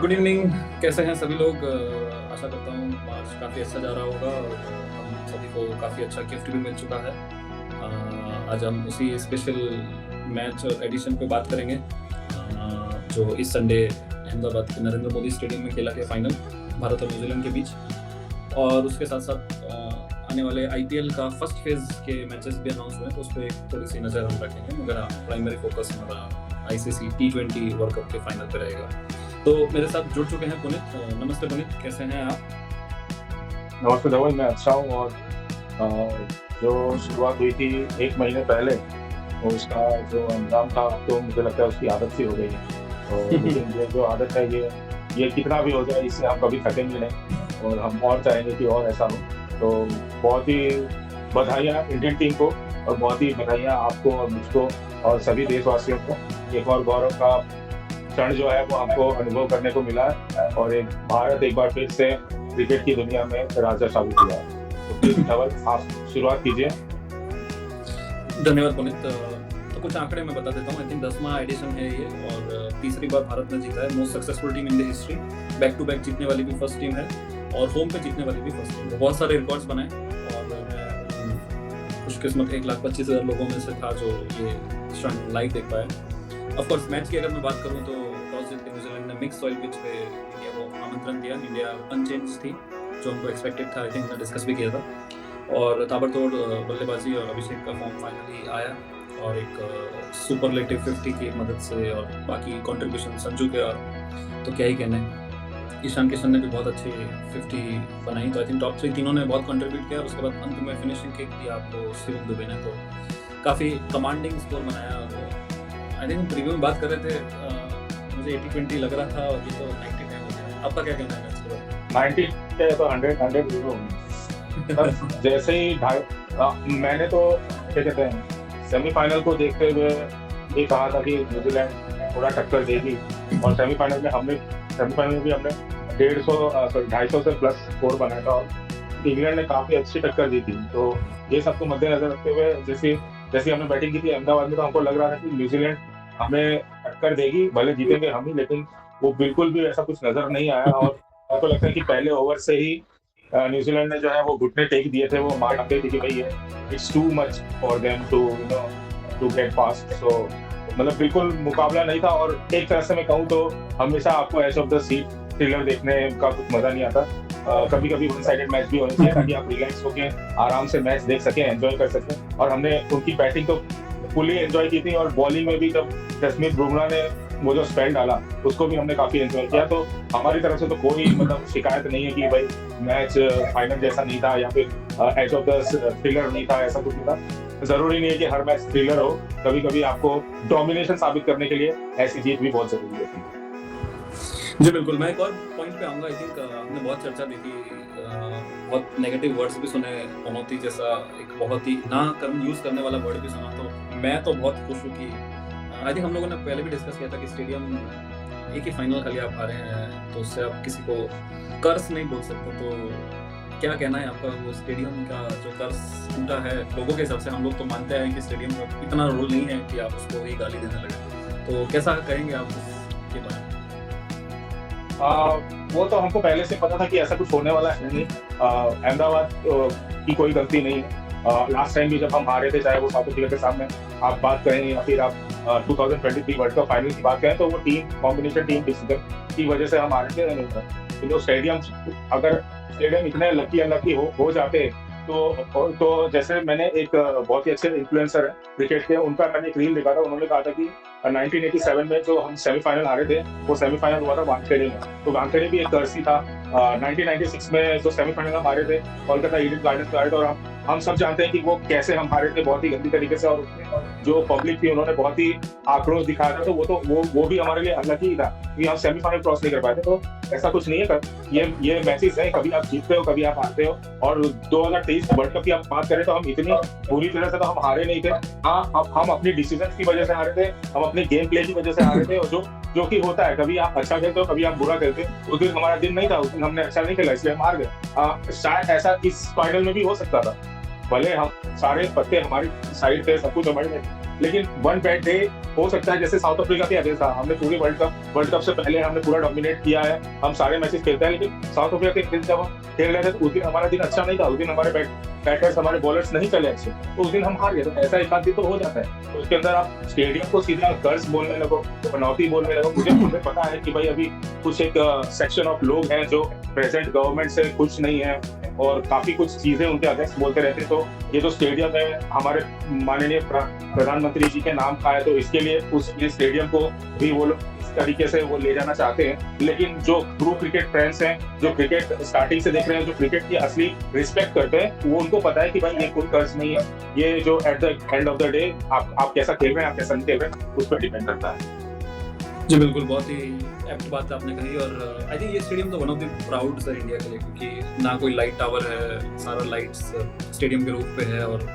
Good evening. कैसे हैं सभी लोग? आशा करता हूँ आज काफ़ी अच्छा जा रहा होगा और हम सभी को काफ़ी अच्छा गिफ्ट भी मिल चुका है। आज हम उसी स्पेशल मैच एडिशन पे बात करेंगे जो इस संडे अहमदाबाद के नरेंद्र मोदी स्टेडियम में खेला गया फाइनल भारत और न्यूजीलैंड के बीच। और उसके साथ साथ आने वाले आईपीएल का फर्स्ट फेज़ के मैचेस भी अनाउंस हुए हैं, तो उस पर थोड़ी सी नज़र हम रखेंगे, मगर प्राइमरी फोकस हमारा आईसीसी T20 वर्ल्ड कप के फाइनल पे रहेगा। तो मेरे साथ जुड़ चुके हैं पुनीत। नमस्ते पुनीत, कैसे हैं आप? नमस्ते धवल, मैं अच्छा हूँ। और जो शुरुआत हुई थी 1 महीने पहले, तो उसका जो अंजाम था तो मुझे लगता है उसकी आदत सी हो गई है। तो लेकिन ये जो आदत है ये कितना भी हो जाए, इससे हम कभी थकेंगे नहीं और हम और चाहेंगे कि और ऐसा हो। तो बहुत ही बधाइयाँ इंडियन टीम को और बहुत ही बधाइयाँ आपको और मुझको और सभी देशवासियों को। एक और गौरव का क्षण जो है वो हमको अनुभव करने को मिला है और एक भारत एक बार फिर से क्रिकेट की दुनिया में राजा साबित हुआ है। तो प्लीज धवल, आप शुरुआत कीजिए। धन्यवाद पुनीत। तो कुछ आंकड़े मैं बता देता हूँ। आई थिंक 10वां एडिशन है ये और तीसरी बार भारत ने जीता है। Most successful team in the history. Back to back जीतने वाली भी फर्स्ट टीम है और होम पे जीतने वाली भी फर्स्ट टीम है। बहुत सारे रिकॉर्ड्स बनाए और मैं खुशकिस्मत 1,25,000 लोगों में से था जो ये क्षण लाइव देख पाया। ऑफ कोर्स मैच की अगर मैं बात करूं तो टॉस जीत के न्यूजीलैंड ने मिक्स सॉइल पिच पे इंडिया को आमंत्रण दिया। इंडिया अनचेंज थी, जो हमको एक्सपेक्टेड था। आई थिंक हमने डिस्कस भी किया था। और ताबड़तोड़ बल्लेबाजी और अभिषेक का फॉर्म फाइनली आया और एक सुपरलेटिव 50 की मदद से और बाकी कंट्रीब्यूशन संजू के, और तो क्या ही कहने, ईशान किशन ने भी बहुत अच्छी 50 बनाई। तो आई थिंक टॉप 3 तीनों ने बहुत कंट्रीब्यूट किया। उसके बाद अंत में फिनिशिंग किक दिया आपको शिवम दुबे ने, तो काफ़ी कमांडिंग स्कोर बनाया। आई थिंक प्रीव्यू में बात कर रहे थे, मुझे 80-20 लग रहा था और ये तो 90-10 हो गया। आपका क्या कहना है मैच के बारे में? 90 के तो 100 जीरो होंगे। जैसे ही मैंने तो क्या कहते हैं, सेमीफाइनल को देखते हुए ये कहा था कि न्यूजीलैंड थोड़ा टक्कर देगी और सेमीफाइनल में हमने 250 से प्लस स्कोर बनाया था और इंग्लैंड ने काफी अच्छी टक्कर दी थी। तो ये सबको मद्देनजर रखते हुए जैसे हमने बैटिंग की थी अहमदाबाद में, तो हमको लग रहा था कि न्यूजीलैंड हमें टक्कर देगी, भले जीतेंगे हम ही, लेकिन वो बिल्कुल भी ऐसा कुछ नजर नहीं आया। और हमको लगता है कि पहले ओवर से ही न्यूजीलैंड ने जो है वो घुटने टेक दिए थे। वो मानते थे कि भाई it's too much for them to get past. So मतलब बिल्कुल मुकाबला नहीं था। और एक तरह से मैं कहूँ तो हमेशा आपको edge of the seat thriller देखने का कुछ मजा नहीं आता। कभी कभी वन साइडेड मैच भी होने चाहिए ताकि आप रिलैक्स होकर आराम से मैच देख सकें, एंजॉय कर सकें। और हमने उनकी बैटिंग तो फुली एंजॉय की थी और बॉलिंग में भी जब जसप्रीत बुमराह ने वो जो स्पेल डाला उसको भी हमने काफी एंजॉय किया। तो हमारी तरफ से तो कोई मतलब शिकायत नहीं है कि भाई मैच फाइनल जैसा नहीं था या फिर एज ऑफ द थ्रिलर नहीं था, ऐसा कुछ नहीं था। जरूरी नहीं है कि हर मैच थ्रिलर हो, कभी कभी आपको डोमिनेशन साबित करने के लिए ऐसी जीत भी बहुत जरूरी होती है। जी बिल्कुल, मैं एक और पॉइंट पे आऊँगा। आई थिंक हमने बहुत चर्चा देखी, बहुत नेगेटिव वर्ड्स भी सुने, पनौती जैसा एक बहुत ही ना यूज़ करने वाला वर्ड भी सुना। तो मैं तो बहुत खुश हूँ कि आई थिंक हम लोगों ने पहले भी डिस्कस किया था कि स्टेडियम एक ही फाइनल खाली आप हारे हैं, तो उससे आप किसी को कर्स नहीं बोल सकते। तो क्या कहना है आपका? वो स्टेडियम का जो कर्स टूटा है, लोगों के हिसाब से हम लोग तो मानते हैं कि स्टेडियम का इतना रोल नहीं है कि आप उसको ही गाली देने लगे। तो कैसा कहेंगे आप उसके बारे में? वो तो हमको पहले से पता था कि ऐसा कुछ होने वाला है नहीं। अहमदाबाद की कोई गलती नहीं है। लास्ट टाइम भी जब हम हारे थे, चाहे वो साउथ अफ्रीका के सामने आप बात करें या फिर आप 2023 वर्ल्ड कप फाइनल की बात करें, तो वो टीम कॉम्बिनेशन, टीम डिसीजन की वजह से हम हारे थे। तो अगर स्टेडियम इतने लकी अनलकी हो जाते तो जैसे मैंने एक बहुत ही अच्छे इन्फ्लुएंसर है क्रिकेट के, उनका मैंने एक रील देखा था। उन्होंने कहा था कि 1987 में जो हम सेमीफाइनल हारे थे, वो सेमीफाइनल हुआ था वानखेड़े में। तो वानखेड़े भी एक कर्सी था। 1996 में जो सेमीफाइनल हम हारे थे कोलकाता ईडन गार्डन्स में हारे थे, और हम सब जानते हैं कि वो कैसे हम हारे थे, बहुत ही गंदी तरीके से। और उसमें जो पब्लिक थी उन्होंने बहुत ही आक्रोश दिखाया था। तो वो भी हमारे लिए अनलकी ही था कि हम सेमीफाइनल क्रॉस नहीं कर पाए थे। तो ऐसा कुछ नहीं है, ये मैचेस है, कभी आप जीतते हो कभी आप हारते हो। और 2023 वर्ल्ड कप की आप बात करें तो हम इतनी बुरी तरह से तो हम हारे नहीं थे। हाँ, हम अपनी डिसीजन की वजह से हारे थे, हम अपने गेम प्ले की वजह से हारे थे। और जो कि होता है, कभी आप अच्छा खेलते हो कभी आप बुरा खेलते हो। उस दिन हमारा दिन नहीं था, उस दिन हमने अच्छा नहीं खेला इसलिए हम हार गए। शायद ऐसा इस फाइनल में भी हो सकता था, भले हम सारे पत्ते हमारी साइड थे, सब कुछ हमारे लेकिन वन बैड डे हो सकता है, जैसे साउथ अफ्रीका के अगेंस्ट था, हमने पूरी वर्ल्ड कप से पहले हमने पूरा डोमिनेट किया है, हम सारे मैचेस खेलते हैं, लेकिन साउथ अफ्रीका के अगेंस्ट जब हम खेल रहे थे तो उस दिन हमारा दिन अच्छा नहीं था, उस दिन हमारे बैटर्स हमारे बॉलर्स नहीं चले अच्छे, तो उस दिन हम हार गए। तो ऐसा एक आध दिन तो हो जाता है, तो उसके अंदर आप स्टेडियम को सीधा कर्ज बोलने लगो, पनौती बोलने लगो। मुझे पता है कि भाई अभी कुछ एक सेक्शन ऑफ लोग हैं जो प्रेजेंट गवर्नमेंट से खुश नहीं है और काफी कुछ चीजें उनके अगेंस्ट बोलते रहते हैं। तो ये जो स्टेडियम है हमारे माननीय प्रधानमंत्री जी के नाम का है, तो इसके लिए उस ये स्टेडियम को भी वो लोग इस तरीके से वो ले जाना चाहते हैं। लेकिन जो ट्रू क्रिकेट फैंस हैं, जो क्रिकेट स्टार्टिंग से देख रहे हैं, जो क्रिकेट की असली रिस्पेक्ट करते हैं, वो उनको पता है कि भाई ये कोई कर्ज नहीं है, ये जो at the end of the day आप कैसा खेल रहे हैं, आप कैसा नहीं खेल रहे हैं, उस पर डिपेंड करता है। जी बिल्कुल, बहुत ही एप्ट बात आपने कही। और आई थिंक ये स्टेडियम तो one of the proud sir India के लिए, क्योंकि ना कोई लाइट टावर है, सारा लाइट्स स्टेडियम के रूफ पे है और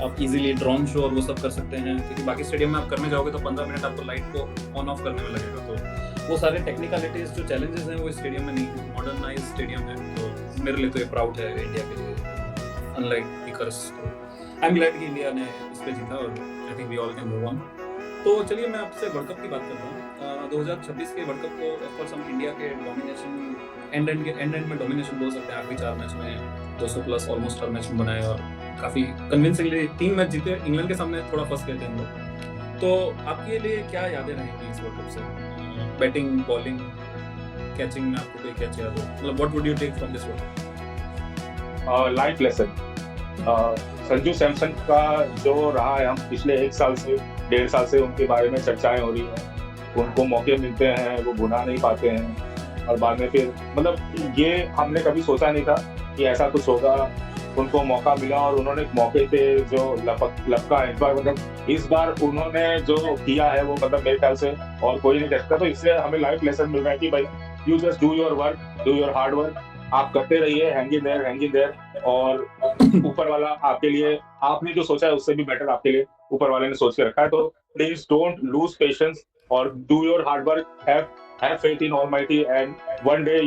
आप इजीली ड्रोन शो और वो सब कर सकते हैं, क्योंकि बाकी स्टेडियम में आप करने जाओगे तो 15 मिनट आपको लाइट को ऑन ऑफ करने में लगेगा। तो वो सारे टेक्निकलिटीज जो चैलेंजेस हैं वो स्टेडियम में नहीं है, मॉडर्नाइज स्टेडियम है, तो मेरे लिए तो ये प्राउड है इंडिया के लिए, अनलाइक दिकर्स। आई एम ग्लैड कि इंडिया ने इस पे जीता और I think we all can move on. तो चलिए मैं आपसे वर्ल्ड कप की बात करता हूँ। 2026 के वर्ल्ड कप को ऑफ कोर्स हम इंडिया के डोमिनेशन एंड में डोमिनेशन बोल सकते हैं। आखिरी 4 मैच में 200 प्लस ऑलमोस्ट हर मैच में बनाए और काफ़ी कन्विंसिंगली 3 मैच जीते। इंग्लैंड के सामने थोड़ा फंस गए थे हम लोग। तो आपके लिए क्या यादें रहेंगी इस वर्ल्ड कप से? बैटिंग, बॉलिंग, कैचिंग में आपको कोई कैच याद हो? मतलब what would you take from this world? Life lesson Sanju Samson का जो रहा है, हम पिछले 1 साल से 1.5 साल से उनके बारे में चर्चाएं हो रही हैं, उनको मौके मिलते हैं, वो भुना नहीं पाते हैं और बाद में फिर मतलब ये हमने कभी सोचा नहीं था कि ऐसा कुछ होगा। उनको मौका मिला और उन्होंने मौके पे जो लपका इस बार, मतलब इस बार उन्होंने जो किया है वो मतलब मेरे ख्याल से और कोई नहीं कर सकता। तो इससे हमें लाइफ लेसन मिल रहा है कि भाई you just do your work, do your hard work, आप करते रहिए, हैंग इन देयर और ऊपर वाला आपके लिए, आपने जो सोचा है उससे भी बेटर आपके लिए ऊपर वाले ने सोच के रखा है। तो प्लीज डोंट लूज पेशेंस और do your hard work, have faith in almighty and one day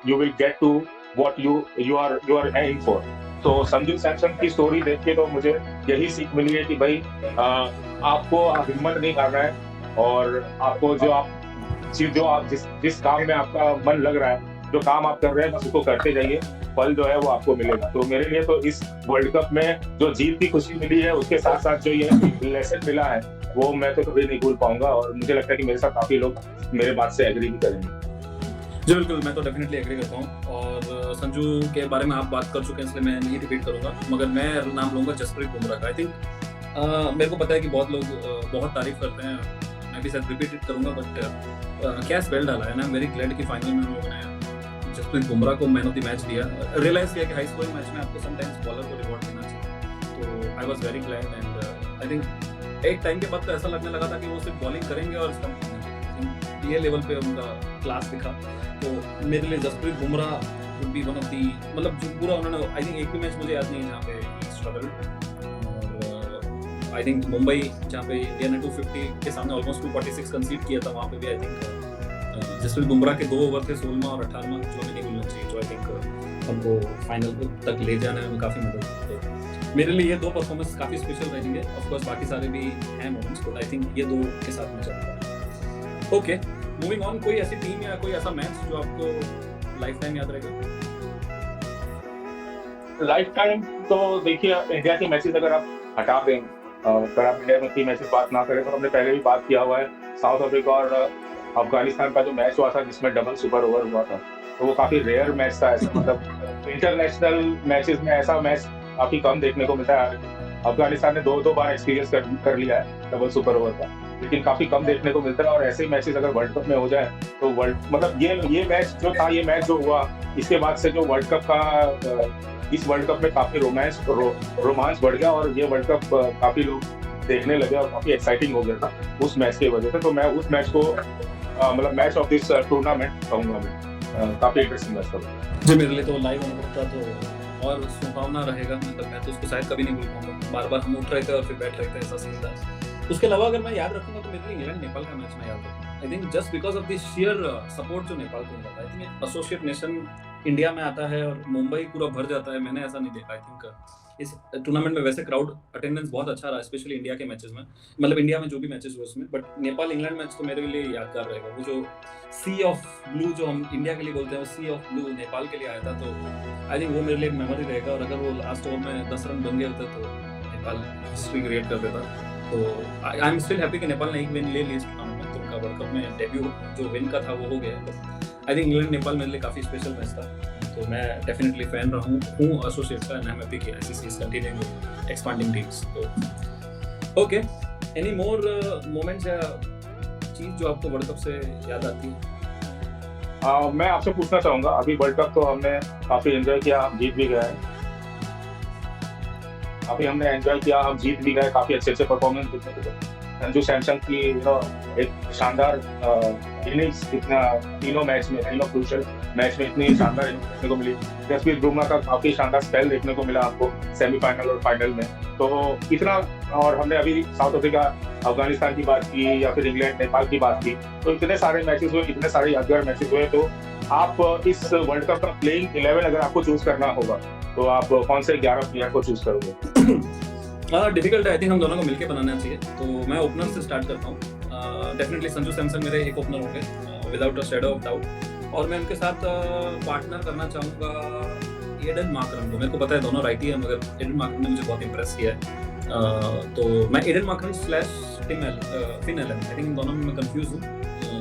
you will get to what you are aiming for। तो संजू सैमसन की स्टोरी देख के तो मुझे यही सीख मिली है कि भाई आपको हिम्मत नहीं करना है और आपको जो आप जिस काम में आपका मन लग रहा है, जो काम आप कर रहे हैं, बस उसको करते जाइए, फल जो है वो आपको मिलेगा। तो मेरे लिए तो इस वर्ल्ड कप में जो जीत की खुशी मिली है, उसके साथ साथ जो ये लेसन मिला है, वो मैं तो कभी नहीं भूल पाऊंगा और मुझे लगता है कि मेरे साथ काफी लोग मेरे बात से एग्री भी करेंगे। जी बिल्कुल, मैं तो डेफिनेटली एग्री करता हूँ और संजू के बारे में आप बात कर चुके हैं इसलिए मैं नहीं रिपीट करूंगा, मगर मैं नाम लूंगा जसप्रीत बुमराह का। आई थिंक मेरे को पता है कि बहुत लोग बहुत तारीफ करते हैं, मैं भी शायद रिपीट करूंगा, बट क्या स्पेल डाला है ना। वेरी ग्लैड कि फाइनल में उन्होंने जसप्रीत बुमराह को मैन ऑफ द मैच दिया। रियलाइज किया कि हाई स्कोरिंग मैच में आपको समटाइम्स बॉलर को रिवॉर्ड देना चाहिए। तो I was very glad and I think एक टाइम के बाद तो ऐसा लगने लगा था कि वो सिर्फ बॉलिंग करेंगे और ये लेवल पे उनका क्लास दिखा। तो मेरे लिए Jasprit Bumrah would be one of the, मतलब जो पूरा उन्होंने, आई थिंक एक भी मैच मुझे याद नहीं है जहाँ पे स्ट्रगल। और आई थिंक मुंबई जहाँ पे इंडिया ने 250 के सामने ऑलमोस्ट 246 कंसीड किया था, वहाँ पे भी आई थिंक जसप्रीत बुमराह के 2 ओवर थे 16वां और 18वां, जो हमें नहीं भूलना चाहिए, जो आई थिंक हमको फाइनल तक ले जाने में काफ़ी मदद। तो मेरे लिए ये 2 परफॉर्मेंस काफ़ी स्पेशल रहेंगे। ऑफ कोर्स बाकी सारे भी हैं मोमेंट्स, बट आई थिंक ये 2 के साथ में चलता है। ओके, मूविंग ऑन, कोई ऐसी टीम या कोई ऐसा मैच जो आपको लाइफ टाइम याद रहेगा? लाइफ टाइम तो देखिए, इंडिया के मैचेस अगर आप हटा दें, अगर आप इंडिया में 3 मैचेस बात ना करें, तो हमने पहले भी बात किया हुआ है साउथ अफ्रीका और अफगानिस्तान का जो मैच हुआ था जिसमें डबल सुपर ओवर हुआ था, तो वो काफी रेयर मैच था। ऐसा मतलब इंटरनेशनल मैचेस में ऐसा मैच काफी कम देखने को मिलता है। अफगानिस्तान ने 2 बार एक्सपीरियंस कर लिया है डबल सुपर ओवर का, लेकिन काफी कम देखने को मिलता है। और ऐसे मैचेस अगर वर्ल्ड कप में हो जाए तो मतलब ये मैच जो था, ये मैच जो हुआ, इसके बाद से जो वर्ल्ड कप का इस वर्ल्ड कप में काफी रोमांच बढ़ गया और ये वर्ल्ड कप काफी लोग देखने लगे और काफी एक्साइटिंग हो गया था उस मैच की वजह से। तो मैं उस मैच को मतलब मैच ऑफ दिस टूर्नामेंट कहूंगा मैं, काफी इंटरेस्टिंग मैच था जी। मेरे लिए तो लाइव अनुभव था तो और सुहावना रहेगा, मतलब मैं तो उसको शायद कभी नहीं भूल पाऊंगा। बार बार हम उठ रहे थे और फिर बैठ रहे थे, ऐसा सीन था। उसके अलावा अगर मैं याद रखूंगा तो मेरे लिए इंग्लैंड नेपाल का मैच मैं याद रखूंगा। I think just because of the share support जो नेपाल को मिला था। I think associate nation India में आता है और मुंबई पूरा भर जाता है, मैंने ऐसा नहीं देखा। आई थिंक इस टूर्नामेंट में वैसे क्राउड अटेंडेंस बहुत अच्छा रहा, स्पेशली इंडिया के मैचेस में, मतलब इंडिया में जो भी मैचेस हुए उसमें। बट नेपाल इंग्लैंड मैच तो मेरे लिए यादगार रहेगा। वो जो सी ऑफ ब्लू जो हम इंडिया के लिए बोलते हैं, वो सी ऑफ ब्लू नेपाल के लिए आया था, तो आई थिंक वो मेरे लिए एक मेमोरी रहेगा। और अगर वो लास्ट ओवर में 10 रन बन गए होते तो नेपाल हिस्ट्री क्रिएट कर देता। तो आई एम स्टिल हैप्पी कि नेपाल ने एक विन ले ली इस टूर्नामेंट में, तो उनका वर्ल्ड कप में डेब्यू जो विन का था वो हो गया। आई थिंक इंग्लैंड नेपाल मेरे लिए काफ़ी स्पेशल मैच था, तो मैं डेफिनेटली फैन रहा हूँ एसोसिएट का, एंड आई एम हैप्पी कि ICC is continuing expanding teams. तो ओके, एनी मोर मोमेंट्स या चीज़ जो आपको वर्ल्ड कप से याद आती है? मैं आपसे पूछना चाहूंगा, अभी वर्ल्ड कप तो हमने काफी एंजॉय किया, हम जीत भी गए, अभी हमने एंजॉय किया, हम जीत भी गए, काफी अच्छे अच्छे परफॉर्मेंस देखने को मिले। संजू सैमसन की एक शानदार इनिंग्स, इतना तीनों मैच में, तीनों क्रूशियल मैच में इतनी शानदार इनिंग्स देखने को मिली। जसप्रीत बुमराह का काफी शानदार स्पेल देखने को मिला आपको सेमीफाइनल और फाइनल में। तो इतना, और हमने अभी साउथ अफ्रीका अफगानिस्तान की बात की या फिर इंग्लैंड नेपाल की बात की, तो इतने सारे मैचेस हुए, इतने सारे यादगार मैचेस हुए। तो आप इस वर्ल्ड कप का प्लेइंग 11 अगर आपको चूज करना होगा तो आप कौन से 11 प्लेयर को चूज करोगे? डिफिकल्ट है, आई थिंक हम दोनों को मिलकर बनाना चाहिए। तो मैं ओपनर से स्टार्ट करता हूँ। डेफिनेटली संजू सैमसन मेरे एक ओपनर होंगे without a shadow of doubt, और मैं उनके साथ पार्टनर करना चाहूँगा एडन मार्करम को। मेरे को पता है दोनों राइटी है, मगर एडन मार्करम ने मुझे बहुत इंप्रेस किया है। तो मैं Aiden Markram slash Finn Allen, I think इन दोनों में मैं कंफ्यूज हूँ,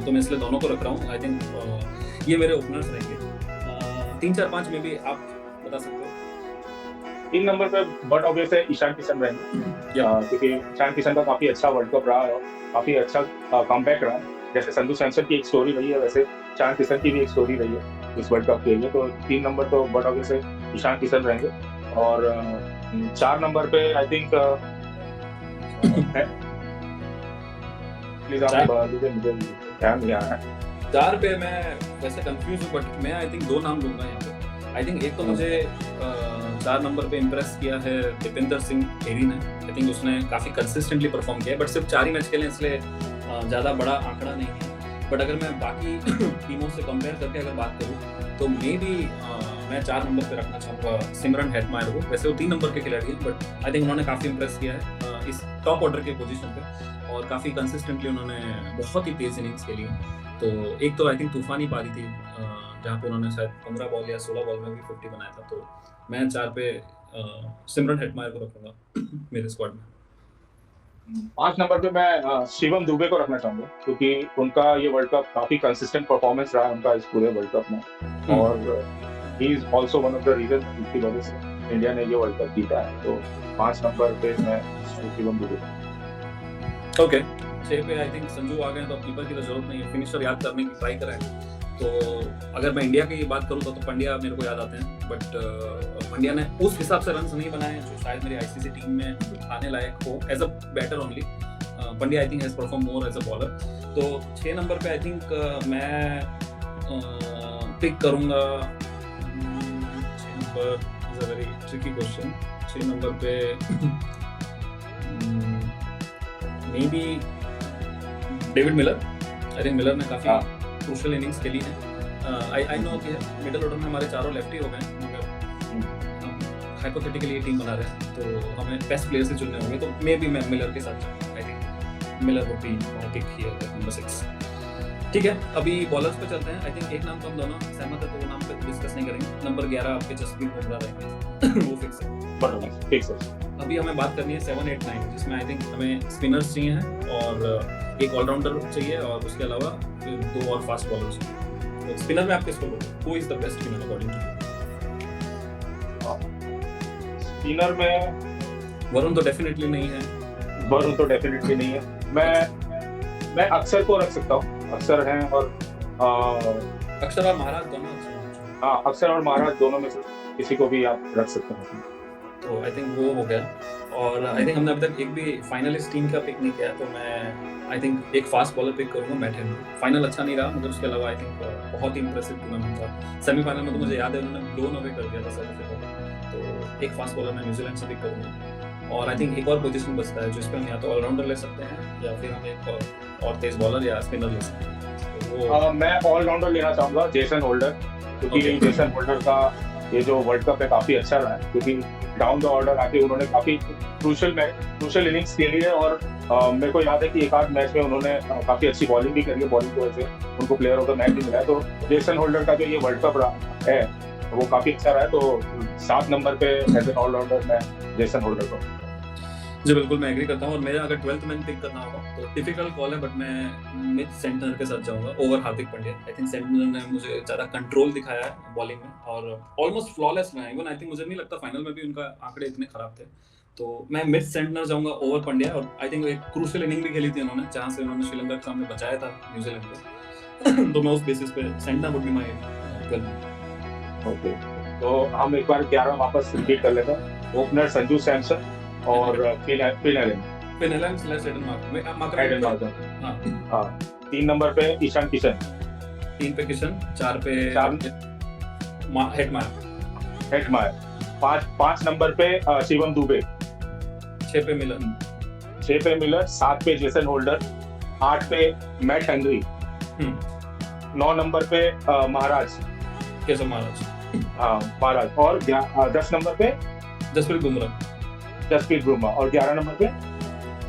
तो मैं इसलिए दोनों को रख रहा हूँ। आई थिंक ये मेरे ओपनर्स रहेंगे। 3, 4, 5 में भी आप बता सकते हो। 3 नंबर पे बट ऑब्वियस है ईशान किशन रहेंगे, क्योंकि ईशान किशन का काफी अच्छा वर्ल्ड कप रहा है और काफी अच्छा कमबैक रहा है। जैसे संजू सैमसन की एक स्टोरी रही है, वैसे ईशान किशन की भी एक स्टोरी रही है इस वर्ल्ड कप के लिए। तो 3 नंबर तो बट ऑब्वियस है ईशान किशन रहेंगे। और 4 नंबर पे आई थिंक प्लीज आप मुझे ध्यान नहीं आ रहा है। 4 पे मैं वैसे कंफ्यूज हूँ, बट मैं आई थिंक 2 नाम लूंगा यहाँ पे। आई थिंक एक तो मुझे 4 नंबर पे इम्प्रेस किया है दीपेंद्र सिंह घेरी ने। आई थिंक उसने काफ़ी कंसिस्टेंटली परफॉर्म किया, बट सिर्फ 4 ही मैच खेले इसलिए ज़्यादा बड़ा आंकड़ा नहीं है। बट अगर मैं बाकी टीमों से कंपेयर करके अगर बात करूँ तो मे बी मैं 4 नंबर पे रखना चाहूँगा सिमरन हेटमायर को। वैसे वो 3 नंबर के खिलाड़ी हैं, बट आई थिंक उन्होंने काफ़ी इम्प्रेस किया है इस टॉप ऑर्डर के पोजीशन पे, और काफ़ी कंसिस्टेंटली उन्होंने बहुत ही तेज़ इनिंग्स खेली। तो एक तो आई थिंक तूफानी पारी थी जहाँ पे उन्होंने शायद 15 बॉल या 16 बॉल में भी 50 बनाया था। तो मैं 4 पे सिमरन हेटमायर को रखूंगा मेरे स्क्वाड में। 5 नंबर पे मैं शिवम दुबे को रखना चाहूंगा, क्योंकि उनका ये वर्ल्ड कप काफी कंसिस्टेंट परफॉर्मेंस रहा उनका इस पूरे वर्ल्ड कप में, और he is also one of the reason जिसकी वजह से इंडिया ने ये वर्ल्ड कप जीता है। तो 5 नंबर पे मैं शिवम दुबे। ओके, 6 पे आई थिंक संजू आ गए, तो कीपर की तो जरूरत नहीं है, फिनिशर याद करने की ट्राई करें। तो अगर मैं इंडिया की बात करूँ तो पंड्या मेरे को याद आते हैं, बट पंड्या ने उस हिसाब से रन नहीं बनाए जो शायद मेरी आईसीसी टीम में आने लायक हो as a batter only. Pandya I think has perform more as a bowler. तो 6 नंबर पे आई थिंक मैं पिक करूँगा 6 number, is a very tricky question. 6 number पे may be David Miller. I think Miller ने काफ़ी क्रूशियल इनिंग्स खेली है। I know कि मिडिल ऑर्डर में हमारे चारों लेफ्टी हो गए, मगर हम हाइपोथेटिकली ये टीम बना रहे हैं तो हमें बेस्ट प्लेयर से चुनने होंगे। तो मे बी मैं मिलर के साथ जाऊँगा। I think Miller would be my pick here number 6। ठीक है, अभी बॉलर्स पे चलते हैं। आई थिंक एक नाम तो हम दोनों सहमत है, तो वो नाम पे डिस्कस नहीं करेंगे। नंबर 11 आपके जसप्रीत बुमराह रहेंगे वो फिक्स है। फिक्स है। अभी हमें बात करनी है 7, 8, 9, जिसमें आई थिंक हमें स्पिनर्स चाहिए हैं और एक ऑलराउंडर चाहिए, और उसके अलावा 2 और फास्ट बॉलर्स। तो स्पिनर में आप किसको बोलोगे? Who is the best spinner according to you? Spinner में वरुण तो डेफिनेटली नहीं है। वरुण तो डेफिनेटली नहीं है। मैं अक्षर को रख सकता हूँ, अक्षर हैं, और अक्षर और महाराज दोनों। हाँ, अक्षर और महाराज दोनों में से किसी को भी आप रख सकते हैं। तो आई थिंक वो हो गया। और आई थिंक हमने अभी तक एक भी फाइनलिस्ट टीम का पिक नहीं किया, तो मैं आई थिंक एक फास्ट बॉलर पिक करूंगा मैट हेनरी। फाइनल अच्छा नहीं रहा, मगर उसके अलावा आई थिंक बहुत ही इंप्रेसिव टूर्नामेंट था। सेमीफाइनल में तो मुझे याद है उन्होंने ब्लोन अवे कर दिया था साउथ अफ्रीका को। तो एक फास्ट बॉलर मैं न्यूजीलैंड से पिक करूंगा। और आई थिंक एक और पोजीशन बचता है जिस पे हम या तो ऑलराउंडर ले सकते हैं या फिर हम एक और तेज बॉलर या स्पिनर ले सकते हैं। तो वो मैं ऑलराउंडर लेना चाहूंगा, जेसन होल्डर, क्योंकि Okay. जेसन होल्डर का ये जो वर्ल्ड कप है काफी अच्छा रहा है, क्योंकि डाउन द ऑर्डर आके उन्होंने काफी क्रूशियल इनिंग्स खेली है। और मेरे को याद है कि एक आध मैच में उन्होंने काफी अच्छी बॉलिंग भी करी है, बॉलिंग की वजह से उनको प्लेयर ऑफ द मैच भी मिला है। तो जेसन होल्डर का जो ये वर्ल्ड कप रहा है वो काफी अच्छा रहा है। तो 7 नंबर पे एज एन ऑलराउंडर मैं जेसन होल्डर को। जी बिल्कुल मैं एग्री करता हूँ। और मेरा अगर 12th मैन पिक करना होगा तो डिफिकल्ट कॉल है, बट मैं मिड सेंटर के साथ जाऊंगा over Hardik Pandya. I think centre ने मुझे ज़्यादा कंट्रोल दिखाया है बॉलिंग में और ऑलमोस्ट फ्लॉलेस रहा है। इवन आई थिंक मुझे नहीं लगता फाइनल में भी उनका आंकड़े इतने खराब थे। तो मैं मिड सेंटर जाऊंगा ओवर पांड्या। और आई थिंक एक क्रूशियल इनिंग भी खेली थी उन्होंने जहाँ से उन्होंने श्रीलंका के सामने बचाया था न्यूजीलैंड को। तो मैं उस बेसिस पे centre would be my 12। Okay, तो हम एक बार 11 वापस रिपीट कर लेते हैं। ओपनर संजू सैमसन और Finn Allen, Finn Allen slash Aiden Aiden Markram. हाँ, हाँ, 3 नंबर पे ईशान किशन, 3 पे किशन, 4 पे हेटमायर, 5 नंबर पे शिवम दुबे, 6 पे मिलन, 6 पे मिलर, 7 पे जेसन होल्डर, 8 पे मैट हेनरी, 9 नंबर पे महाराज, केशव महाराज, महाराज, और 10 नंबर पे जसप्रीत बुमराह। जसप्रीत बुमराह, और 11 नंबर पे।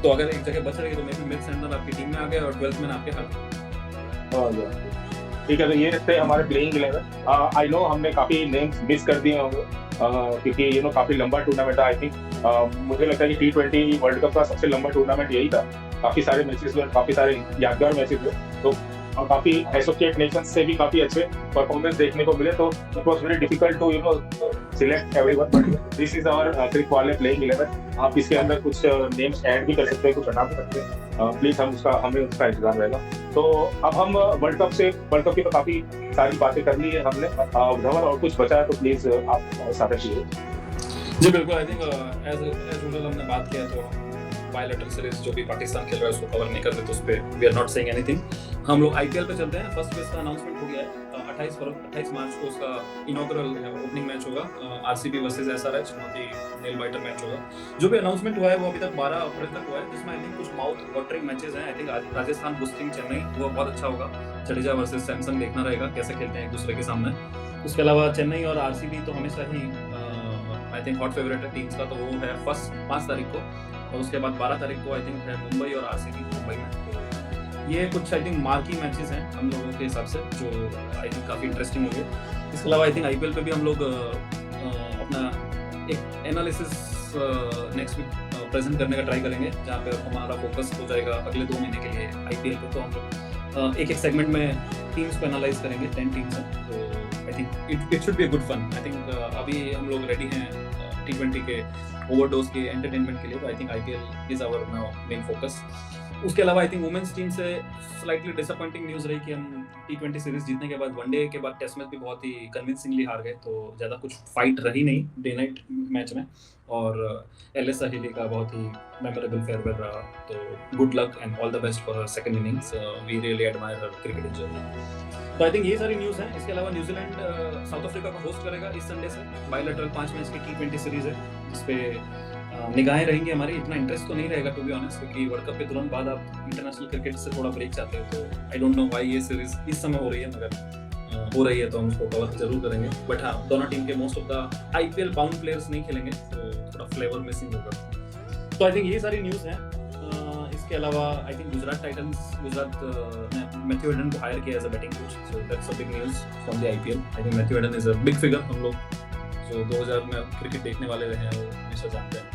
तो अगर एक जगह बच रही तो मे बी मिड सेंटर आपकी टीम में आ गए और 12th मैन आपके हाथ में। ठीक है, तो ये थे हमारे प्लेइंग 11। आई नो हमने काफी नेम्स मिस कर दिए होंगे, क्योंकि काफी लंबा टूर्नामेंट था। आई थिंक मुझे लगता है कि T20 वर्ल्ड कप का सबसे लंबा टूर्नामेंट यही था। काफी सारे मैचेस हुए, काफी सारे यादगार मैचेस हुए, तो काफी एसोसिएट नेशंस से भी काफी अच्छे परफॉर्मेंस देखने को मिले। तो it was very difficult to select everyone, but this is our crick वाले प्लेइंग 11। आप इसके अंदर कुछ नेम्स ऐड भी कर सकते हैं, कुछ हटा भी सकते हैं, प्लीज हमें उसका इंतजार रहेगा। तो अब हम वर्ल्ड कप की तो काफी सारी बातें कर ली है हमने। धवल और कुछ बचा है तो प्लीज आप साझा कीजिए। जी बिल्कुल, आई थिंक एज यूजुअल हमने बात किया तो बायलैटरल सीरीज जो भी पाकिस्तान खेल रहा है उसको कवर नहीं करते, तो उस पे we are not saying anything. हम लोग आईपीएल पे चलते हैं। फर्स्ट फेज का अनाउंसमेंट हो गया है। 28 मार्च को उसका इनॉग्रल ओपनिंग मैच होगा, आरसीबी वर्सेस एसआरएच, बहुत ही नेल बाइटर मैच होगा। जो भी अनाउंसमेंट हुआ है वो अभी तक 12 अप्रैल तक हुआ है, जिसमें आई थिंक कुछ माउथ वाटरिंग मैचेस हैं। I think Rajasthan boosting Chennai वो बहुत अच्छा होगा। जडेजा वर्सेस सैमसन देखना रहेगा कैसे खेलते हैं एक दूसरे के सामने। उसके अलावा चेन्नई और आरसीबी तो हमेशा ही आई थिंक हॉट फेवरेट है टीम्स का, तो वो है फर्स्ट 5 तारीख को, और उसके बाद 12 तारीख को आई थिंक है मुंबई और आरसीबी मुंबई में। तो ये कुछ आई थिंक मार्की मैचेस हैं हम लोगों के हिसाब से जो आई थिंक काफ़ी इंटरेस्टिंग होंगे। इसके अलावा आई थिंक आईपीएल पे भी हम लोग अपना एक एनालिसिस नेक्स्ट वीक प्रेजेंट करने का ट्राई करेंगे, जहाँ पे हमारा फोकस हो जाएगा अगले 2 महीने के लिए आईपीएल पे। तो हम लोग एक सेगमेंट में टीम्स को एनालाइज करेंगे, 10 टीम्स हैं। तो I think it should be a good fun. I think अभी हम लोग रेडी हैं T20 के ओवरडोज के एंटरटेनमेंट के लिए, तो I think IPL is our now main focus. उसके अलावा आई थिंक वुमेन्स टीम से स्लाइटली डिसअपॉइंटिंग न्यूज़ रही कि हम T20 सीरीज जीतने के बाद वनडे के बाद टेस्ट मैच भी बहुत ही कन्विंसिंगली हार गए, तो ज़्यादा कुछ फाइट रही नहीं डे नाइट मैच में। और एलएस साहिली का बहुत ही मेमोरेबल फेयरवेल रहा। तो good luck and all the best for her second innings. We really admire her cricketing journey. तो आई थिंक ये सारी न्यूज़ हैं। इसके अलावा न्यूजीलैंड साउथ अफ्रीका को होस्ट करेगा इस संडे से। बायलैटरल 5 मैच की T20 सीरीज है, जिसपे निगाहें रहेंगी हमारी। इतना इंटरेस्ट तो नहीं रहेगा टू बी ऑनेस्ट, क्योंकि वर्ल्ड कप के तुरंत बाद आप इंटरनेशनल क्रिकेट से थोड़ा ब्रेक चाहते हो। तो आई डोंट नो व्हाई ये सीरीज इस समय हो रही है, मगर हो रही है तो हम उसको कवर जरूर करेंगे। बट हाँ, दोनों टीम के most of the IPL bound players नहीं खेलेंगे, तो थोड़ा फ्लेवर मिसिंग होगा। तो आई थिंक ये सारी न्यूज़ हैं। इसके अलावा आई थिंक गुजरात ने मैथ्यू हेडन को हायर किया as a batting coach, so that's a big news from the IPL. I think Matthew Hayden is a big figure. हम लोग जो 2000 में क्रिकेट देखने वाले रहे हैं वो हमेशा जानते हैं।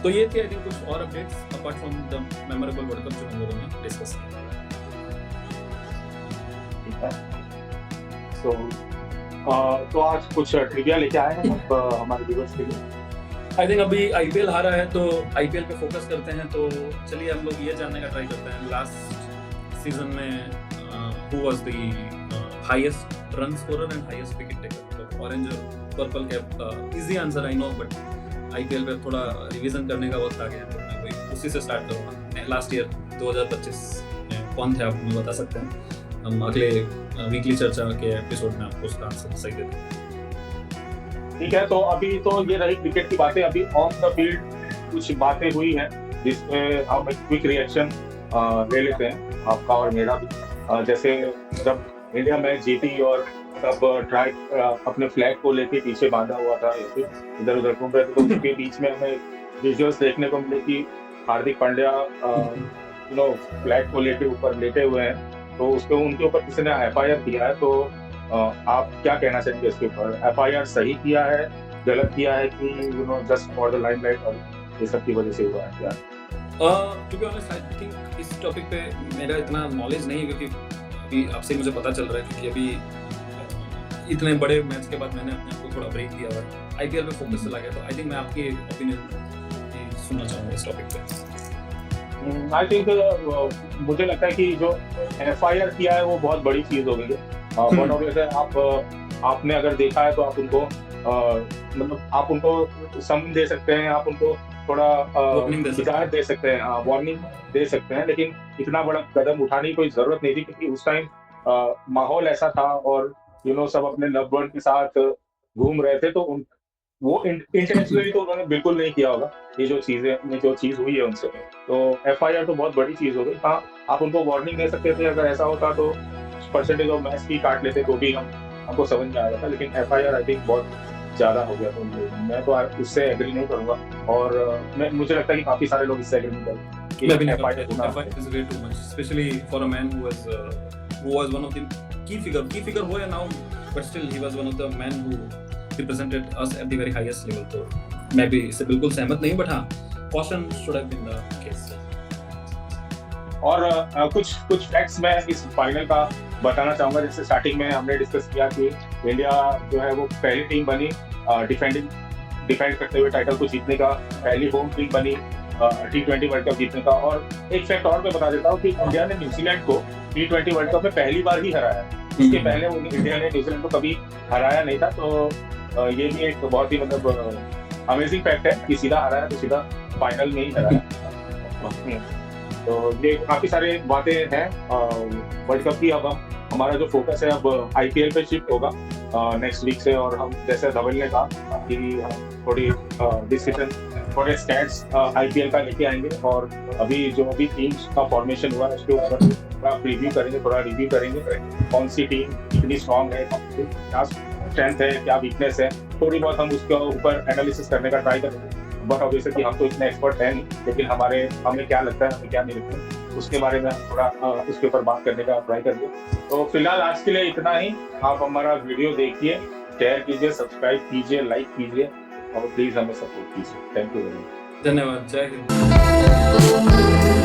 तो ये थी आई थिंक कुछ और updates apart from the memorable world cup जो हम लोगों ने डिस्कस किया। तो आज कुछ ट्रिविया लेके आए हैं हमारे व्यूअर्स के लिए। आई थिंक अभी आईपीएल हारा है तो आईपीएल पे फोकस करते हैं। तो चलिए हम लोग ये जानने का ट्राई करते हैं लास्ट सीजन में who was the highest run scorer and highest wicket taker. तो ऑरेंज और पर्पल कैप का easy answer I know, but IPL पे थोड़ा रिवीजन करने का वक्त आ गया, तो मैं कोई उसी से स्टार्ट करूँगा। लास्ट ईयर 2025 में कौन थे आप मुझे बता सकते हैं? हम अगले वीकली चर्चा के एपिसोड में आपको उसका आंसर सही देते हैं। ठीक है, तो अभी तो ये रही क्रिकेट की बातें। अभी ऑन द फील्ड कुछ बातें हुई हैं जिसपे हम एक क्विक रिएक्शन ले लेते हैं आपका और मेरा भी। जैसे जब इंडिया मैच जीती और तब ट्रैक अपने फ्लैग को लेके पीछे बांधा हुआ था या फिर इधर उधर घूम रहे थे, तो उसके बीच में हमें विजुअल्स देखने को मिले कि हार्दिक पांड्या फ्लैग को लेके ऊपर लेटे हुए हैं, तो उसके उनके ऊपर किसी ने एफआईआर दिया है। तो आप क्या कहना चाहेंगे इसके ऊपर? एफआईआर सही किया है, गलत किया है कि जस्ट फॉर द लाइमलाइट और ये सब की वजह से हुआ है क्या? To be honest, I think इस टॉपिक पे मेरा इतना नॉलेज नहीं है, क्योंकि अभी आपसे मुझे पता चल रहा है, क्योंकि अभी इतने बड़े मैच के बाद मैंने अपने आप को थोड़ा ब्रेक दिया हुआ है, आईपीएल में फोकस चला गया। तो आई थिंक मैं आपकी ओपिनियन सुनना चाहूँगा इस टॉपिक पे। आई थिंक मुझे लगता है कि जो एफआईआर किया है वो बहुत बड़ी चीज हो गई है। बहुत ऑब्वियस है, आपने अगर देखा है तो आप उनको मतलब आप उनको समन दे सकते हैं, आप उनको थोड़ा हिदायत दे सकते हैं, वार्निंग दे सकते हैं, लेकिन इतना बड़ा कदम उठाने की कोई जरूरत नहीं थी, क्योंकि उस टाइम माहौल ऐसा था और सब अपने लव्ड वन के साथ घूम रहे थे, तो वो इंटेंशनली तो उन्होंने बिल्कुल नहीं किया होगा। ये जो चीज हुई है उनसे, तो एफआईआर तो बहुत बड़ी चीज हो गई। हाँ, आप उनको वार्निंग दे सकते थे, अगर ऐसा होता तो परसेंटेज ऑफ मैच की काट लेते तो भी हमको समझ में आ जाता, लेकिन एफआईआर आई थिंक बहुत ज्यादा हो गया। तो मैं तो उससे एग्री नहीं करूंगा, और मुझे लगता है कि काफी सारे लोग इससे एग्री नहीं करेंगे। मैं भी नहीं करता। FIR is way too much, specially for a man who was one of the key figure हो या now, but still he was one of the men who represented us at the very highest level. तो मैं भी इससे बिल्कुल सहमत नहीं, but हाँ, caution should have been the case. और कुछ फैक्ट्स मैं इस फाइनल का बताना चाहूंगा। जैसे स्टार्टिंग में हमने डिस्कस किया कि इंडिया जो है वो पहली टीम बनी डिफेंड करते हुए टाइटल को जीतने का, पहली होम टीम बनी T20 वर्ल्ड कप जीतने का। और एक फैक्ट और मैं बता देता हूँ कि इंडिया ने न्यूजीलैंड को T20 वर्ल्ड कप में पहली बार ही हराया। इसके पहले इंडिया ने न्यूजीलैंड को कभी हराया नहीं था। तो ये भी एक बहुत ही मतलब अमेजिंग फैक्ट है कि सीधा हराया तो सीधा फाइनल में ही हराया। तो ये काफी सारे बातें हैं वर्ल्ड कप की। अब हमारा जो फोकस है अब आईपीएल पे शिफ्ट होगा नेक्स्ट वीक से, और हम जैसे धवल ने कहा कि हम थोड़े स्टैट्स आईपीएल का लेके आएंगे, और अभी जो भी टीम्स का फॉर्मेशन हुआ है उसके ऊपर थोड़ा रिव्यू करेंगे कौन सी टीम कितनी स्ट्रांग है, क्या स्ट्रेंथ है, क्या वीकनेस है, थोड़ी बहुत हम उसके ऊपर एनालिसिस करने का ट्राई करेंगे। बट ऑब्वियसली कि हम तो इतने एक्सपर्ट हैं नहीं, लेकिन हमें क्या लगता है, हमें क्या नहीं लगता, उसके बारे में थोड़ा उसके ऊपर बात करने का ट्राई करेंगे। तो फिलहाल आज के लिए इतना ही। आप हमारा वीडियो देखिए, शेयर कीजिए, सब्सक्राइब कीजिए, लाइक कीजिए, और प्लीज हमें सपोर्ट कीजिए। Thank you very much. धन्यवाद। जय हिंद।